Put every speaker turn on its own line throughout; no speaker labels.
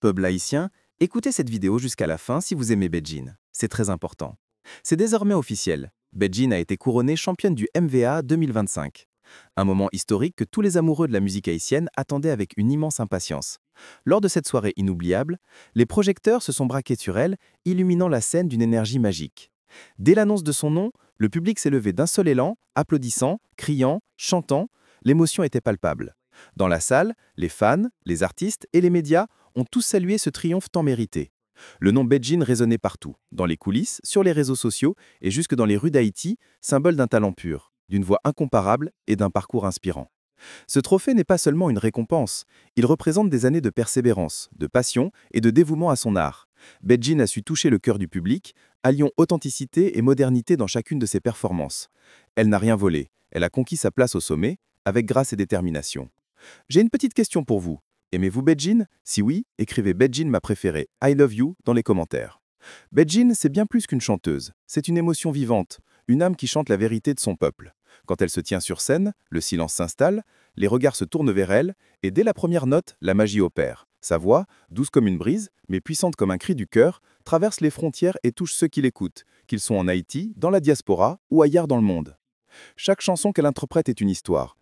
peuple haïtien, écoutez cette vidéo jusqu'à la fin si vous aimez Bedjine. C'est très important. C'est désormais officiel. Bedjine a été couronnée championne du MVA 2025. Un moment historique que tous les amoureux de la musique haïtienne attendaient avec une immense impatience. Lors de cette soirée inoubliable, les projecteurs se sont braqués sur elle, illuminant la scène d'une énergie magique. Dès l'annonce de son nom, le public s'est levé d'un seul élan, applaudissant, criant, chantant. L'émotion était palpable. Dans la salle, les fans, les artistes et les médias ont tous salué ce triomphe tant mérité. Le nom Bedjine résonnait partout, dans les coulisses, sur les réseaux sociaux et jusque dans les rues d'Haïti, symbole d'un talent pur, d'une voix incomparable et d'un parcours inspirant. Ce trophée n'est pas seulement une récompense, il représente des années de persévérance, de passion et de dévouement à son art. Bedjine a su toucher le cœur du public, alliant authenticité et modernité dans chacune de ses performances. Elle n'a rien volé, elle a conquis sa place au sommet, avec grâce et détermination. J'ai une petite question pour vous. Aimez-vous Bedjine? Si oui, écrivez Bedjine ma préférée, I love you, dans les commentaires. Bedjine, c'est bien plus qu'une chanteuse. C'est une émotion vivante, une âme qui chante la vérité de son peuple. Quand elle se tient sur scène, le silence s'installe, les regards se tournent vers elle, et dès la première note, la magie opère. Sa voix, douce comme une brise, mais puissante comme un cri du cœur, traverse les frontières et touche ceux qui l'écoutent, qu'ils sont en Haïti, dans la diaspora ou ailleurs dans le monde. Chaque chanson qu'elle interprète est une histoire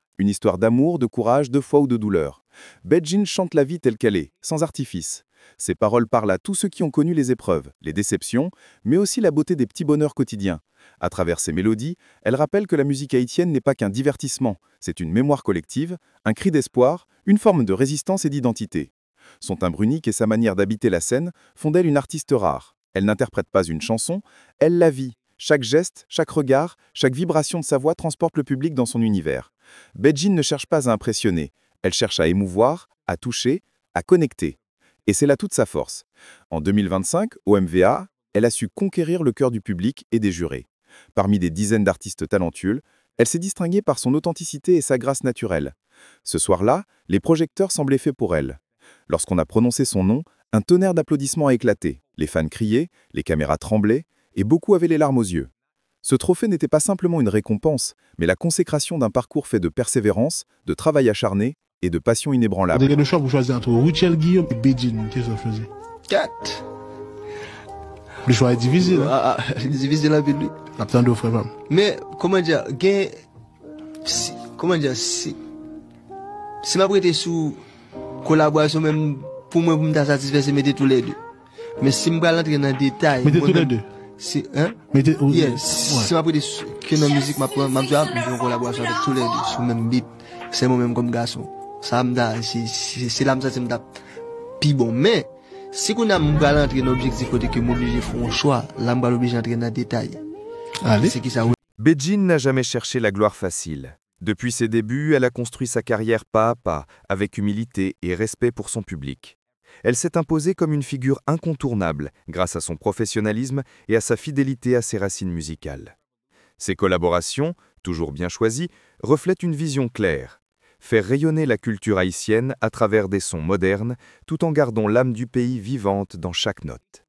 d'amour, de courage, de foi ou de douleur. Bedjine chante la vie telle qu'elle est, sans artifice. Ses paroles parlent à tous ceux qui ont connu les épreuves, les déceptions, mais aussi la beauté des petits bonheurs quotidiens. À travers ses mélodies, elle rappelle que la musique haïtienne n'est pas qu'un divertissement, c'est une mémoire collective, un cri d'espoir, une forme de résistance et d'identité. Son timbre unique et sa manière d'habiter la scène font d'elle une artiste rare. Elle n'interprète pas une chanson, elle la vit. Chaque geste, chaque regard, chaque vibration de sa voix transporte le public dans son univers. Bedjine ne cherche pas à impressionner, elle cherche à émouvoir, à toucher, à connecter. Et c'est là toute sa force. En 2025, au MVA, elle a su conquérir le cœur du public et des jurés. Parmi des dizaines d'artistes talentueux, elle s'est distinguée par son authenticité et sa grâce naturelle. Ce soir-là, les projecteurs semblaient faits pour elle. Lorsqu'on a prononcé son nom, un tonnerre d'applaudissements a éclaté. Les fans criaient, les caméras tremblaient, et beaucoup avaient les larmes aux yeux. Ce trophée n'était pas simplement une récompense, mais la consécration d'un parcours fait de persévérance, de travail acharné et de passion inébranlable.
Vous avez le choix pour choisir entre Richel Guillaume et Bedjine. Qu'est-ce que vous faisiez?
4.
Le choix est difficile.
Difficile avec lui.
Attends deux frères.
Mais, comment dire, si ma prêté sous collaboration, même pour moi, pour me satisfaire, c'est mettre tous les deux. Mais si je vais rentrer dans le détail.
Mettez tous les deux.
Si, hein?
Mettez,
si ma prêté que dans la musique, je vais en collaboration avec tous les deux, sur le même beat. C'est moi-même comme garçon. Ça me da, c'est là que ça me da plus bon. Mais, si on a rentrer dans l'objectif côté que m'oblige à faire un choix, là, je vais l'obliger à entrer dans le détail.
Allez.
C'est qui ça?
Bedjine n'a jamais cherché la gloire facile. Depuis ses débuts, elle a construit sa carrière pas à pas, avec humilité et respect pour son public. Elle s'est imposée comme une figure incontournable grâce à son professionnalisme et à sa fidélité à ses racines musicales. Ses collaborations, toujours bien choisies, reflètent une vision claire: faire rayonner la culture haïtienne à travers des sons modernes, tout en gardant l'âme du pays vivante dans chaque note.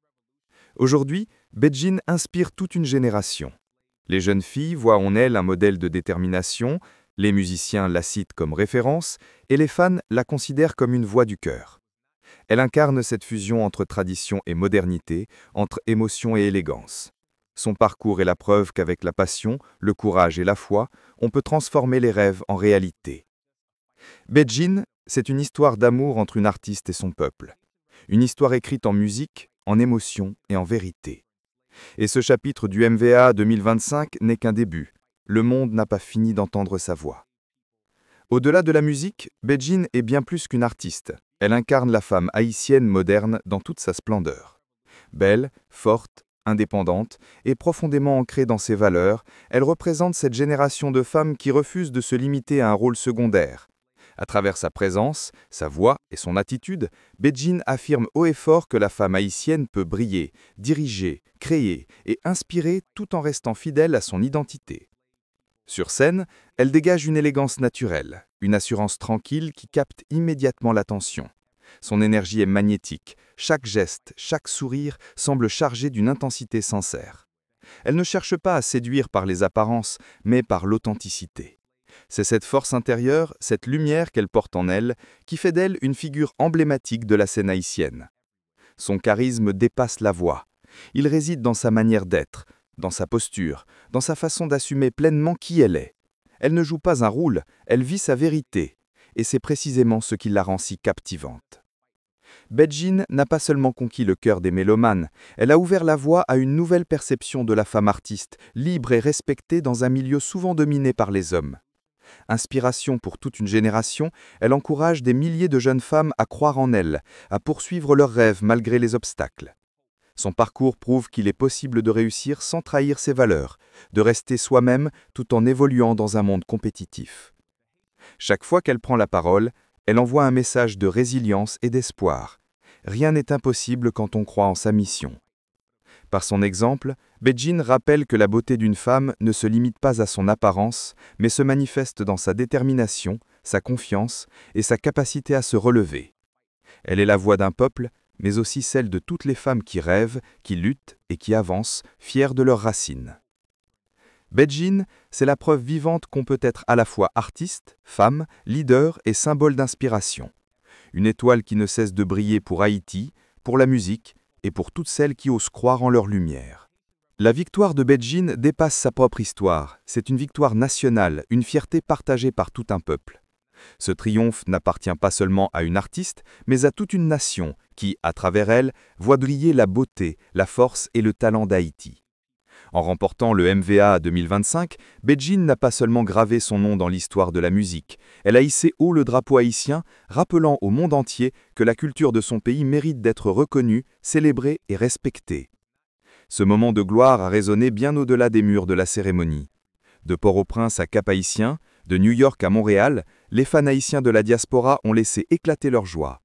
Aujourd'hui, Bedjine inspire toute une génération. Les jeunes filles voient en elle un modèle de détermination, les musiciens la citent comme référence et les fans la considèrent comme une voix du cœur. Elle incarne cette fusion entre tradition et modernité, entre émotion et élégance. Son parcours est la preuve qu'avec la passion, le courage et la foi, on peut transformer les rêves en réalité. Bedjine, c'est une histoire d'amour entre une artiste et son peuple. Une histoire écrite en musique, en émotion et en vérité. Et ce chapitre du MVA 2025 n'est qu'un début. Le monde n'a pas fini d'entendre sa voix. Au-delà de la musique, Bedjine est bien plus qu'une artiste. Elle incarne la femme haïtienne moderne dans toute sa splendeur. Belle, forte, indépendante et profondément ancrée dans ses valeurs, elle représente cette génération de femmes qui refusent de se limiter à un rôle secondaire. À travers sa présence, sa voix et son attitude, Bedjine affirme haut et fort que la femme haïtienne peut briller, diriger, créer et inspirer tout en restant fidèle à son identité. Sur scène, elle dégage une élégance naturelle, une assurance tranquille qui capte immédiatement l'attention. Son énergie est magnétique, chaque geste, chaque sourire semble chargé d'une intensité sincère. Elle ne cherche pas à séduire par les apparences, mais par l'authenticité. C'est cette force intérieure, cette lumière qu'elle porte en elle, qui fait d'elle une figure emblématique de la scène haïtienne. Son charisme dépasse la voix. Il réside dans sa manière d'être, dans sa posture, dans sa façon d'assumer pleinement qui elle est. Elle ne joue pas un rôle, elle vit sa vérité. Et c'est précisément ce qui la rend si captivante. Beth Jean n'a pas seulement conquis le cœur des mélomanes, elle a ouvert la voie à une nouvelle perception de la femme artiste, libre et respectée dans un milieu souvent dominé par les hommes. Inspiration pour toute une génération, elle encourage des milliers de jeunes femmes à croire en elles, à poursuivre leurs rêves malgré les obstacles. Son parcours prouve qu'il est possible de réussir sans trahir ses valeurs, de rester soi-même tout en évoluant dans un monde compétitif. Chaque fois qu'elle prend la parole, elle envoie un message de résilience et d'espoir. Rien n'est impossible quand on croit en sa mission. Par son exemple, Beth Jean rappelle que la beauté d'une femme ne se limite pas à son apparence, mais se manifeste dans sa détermination, sa confiance et sa capacité à se relever. Elle est la voix d'un peuple, mais aussi celle de toutes les femmes qui rêvent, qui luttent et qui avancent, fières de leurs racines. Beth Jean, c'est la preuve vivante qu'on peut être à la fois artiste, femme, leader et symbole d'inspiration. Une étoile qui ne cesse de briller pour Haïti, pour la musique et pour toutes celles qui osent croire en leur lumière. La victoire de Beth Jean dépasse sa propre histoire. C'est une victoire nationale, une fierté partagée par tout un peuple. Ce triomphe n'appartient pas seulement à une artiste, mais à toute une nation qui, à travers elle, voit briller la beauté, la force et le talent d'Haïti. En remportant le MVA 2025, Beth Jean n'a pas seulement gravé son nom dans l'histoire de la musique, elle a hissé haut le drapeau haïtien, rappelant au monde entier que la culture de son pays mérite d'être reconnue, célébrée et respectée. Ce moment de gloire a résonné bien au-delà des murs de la cérémonie. De Port-au-Prince à Cap-Haïtien, de New York à Montréal, les fans haïtiens de la diaspora ont laissé éclater leur joie.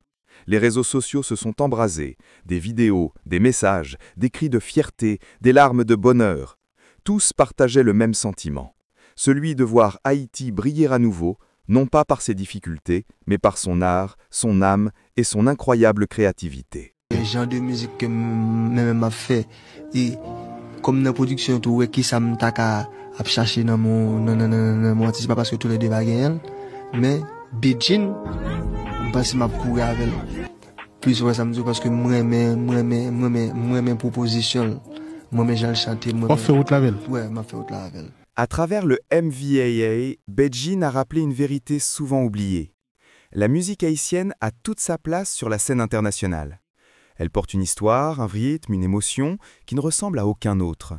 Les réseaux sociaux se sont embrasés, des vidéos, des messages, des cris de fierté, des larmes de bonheur. Tous partageaient le même sentiment, celui de voir Haïti briller à nouveau, non pas par ses difficultés, mais par son art, son âme et son incroyable créativité.
Le genre de musique que moi-même m'a fait, et comme dans la production, tout qui ça me t'a à chercher dans mon artiste, pas parce que tous les deux va gagner, mais Beth Jean, je pense que m'a couru avec plus ouais ça me dit parce que moi mes propositions, moi j'ai chanté,
On fait autre label.
ouais, m'a fait autre label.
À travers le MVAA, Beth Jean a rappelé une vérité souvent oubliée. La musique haïtienne a toute sa place sur la scène internationale. Elle porte une histoire, un rythme, une émotion qui ne ressemble à aucun autre.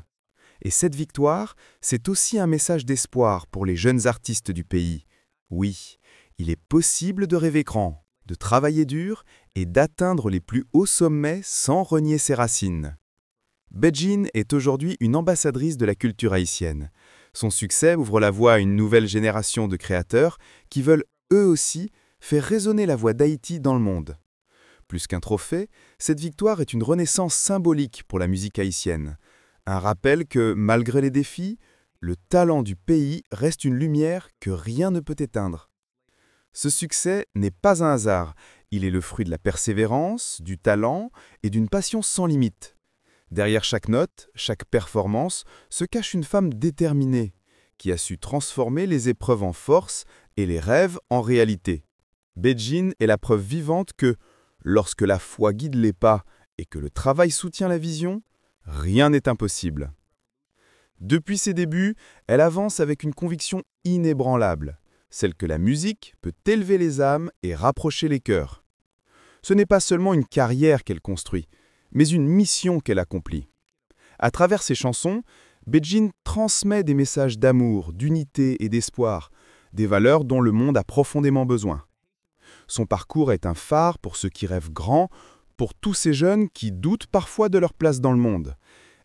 Et cette victoire, c'est aussi un message d'espoir pour les jeunes artistes du pays. Oui, il est possible de rêver grand, de travailler dur et d'atteindre les plus hauts sommets sans renier ses racines. Beth Jean est aujourd'hui une ambassadrice de la culture haïtienne. Son succès ouvre la voie à une nouvelle génération de créateurs qui veulent, eux aussi, faire résonner la voix d'Haïti dans le monde. Plus qu'un trophée, cette victoire est une renaissance symbolique pour la musique haïtienne. Un rappel que, malgré les défis, le talent du pays reste une lumière que rien ne peut éteindre. Ce succès n'est pas un hasard, il est le fruit de la persévérance, du talent et d'une passion sans limite. Derrière chaque note, chaque performance, se cache une femme déterminée, qui a su transformer les épreuves en force et les rêves en réalité. Beth Jean est la preuve vivante que, lorsque la foi guide les pas et que le travail soutient la vision, rien n'est impossible. Depuis ses débuts, elle avance avec une conviction inébranlable, celle que la musique peut élever les âmes et rapprocher les cœurs. Ce n'est pas seulement une carrière qu'elle construit, mais une mission qu'elle accomplit. À travers ses chansons, Beth Jean transmet des messages d'amour, d'unité et d'espoir, des valeurs dont le monde a profondément besoin. Son parcours est un phare pour ceux qui rêvent grand, pour tous ces jeunes qui doutent parfois de leur place dans le monde.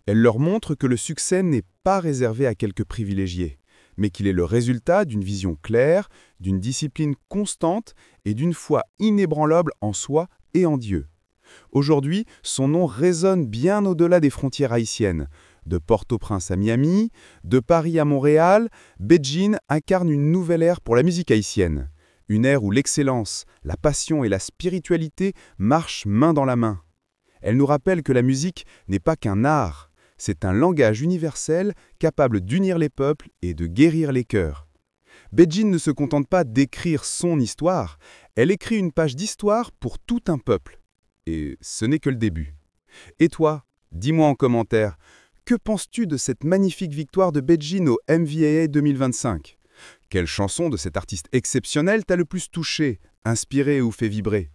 Elle leur montre que le succès n'est pas réservé à quelques privilégiés, mais qu'il est le résultat d'une vision claire, d'une discipline constante et d'une foi inébranlable en soi et en Dieu. Aujourd'hui, son nom résonne bien au-delà des frontières haïtiennes. De Port-au-Prince à Miami, de Paris à Montréal, Beth Jean incarne une nouvelle ère pour la musique haïtienne. Une ère où l'excellence, la passion et la spiritualité marchent main dans la main. Elle nous rappelle que la musique n'est pas qu'un art, c'est un langage universel capable d'unir les peuples et de guérir les cœurs. Beth Jean ne se contente pas d'écrire son histoire, elle écrit une page d'histoire pour tout un peuple.
et ce n'est que le début. Et toi, dis-moi en commentaire, que penses-tu de cette magnifique victoire de Beijing au MVAA 2025? Quelle chanson de cet artiste exceptionnel t'a le plus touché, inspiré ou fait vibrer?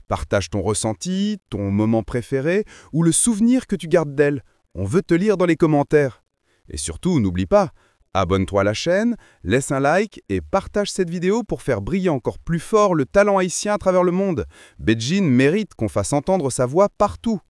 Partage ton ressenti, ton moment préféré ou le souvenir que tu gardes d'elle. On veut te lire dans les commentaires. Et surtout, n'oublie pas, abonne-toi à la chaîne, laisse un like et partage cette vidéo pour faire briller encore plus fort le talent haïtien à travers le monde. Beijing mérite qu'on fasse entendre sa voix partout.